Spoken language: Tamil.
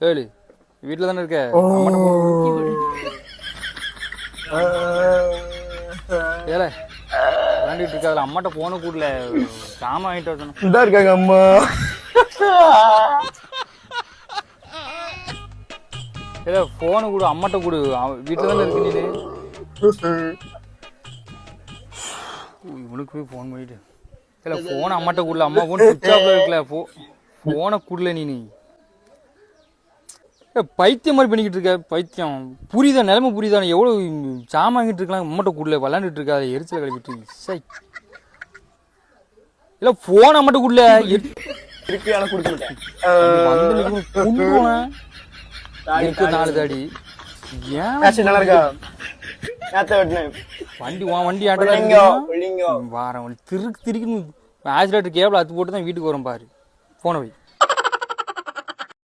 ஏழு வீட்டில் தானே இருக்க ஏல விளாண்டுட்டு இருக்காதுல அம்மாட்ட போன கூடல சாமான் வாங்கிட்டு வரணும். இதா இருக்காங்க அம்மா. ஏல போனை கொடு அம்மாட்ட கொடு வீட்டில் தானே இருக்கு நீ. இவனுக்கு போய் ஃபோன் பண்ணிட்டு இல்லை ஃபோனை அம்மாட்ட கொடுல அம்மா ஃபோன் சுவிட்ச் ஆஃப்ல இருக்கல ஃபோனை கொடுல நீ பைத்தியம் மாதிரி பண்ணிக்கிட்டு இருக்க பைத்தியம் புரியுதா நிலைமை புரியுதா எவ்வளோ சாமான் வாங்கிட்டு இருக்கலாம் அம்மாட்ட கொடுல விளாண்டுட்டு இருக்கா எரிச்சல கழிப்பிட்டு சை இல்லை ஃபோன் அம்மாட்ட கொடுல இருக்கு 4 தாடி ஏன் நல்லா இருக்கா வண்டி வண்டி வாரம் திருக்கு ஆக்சிடென்ட் கேபிள் அது போட்டு தான் வீட்டுக்கு வரும் பாரு போன வை.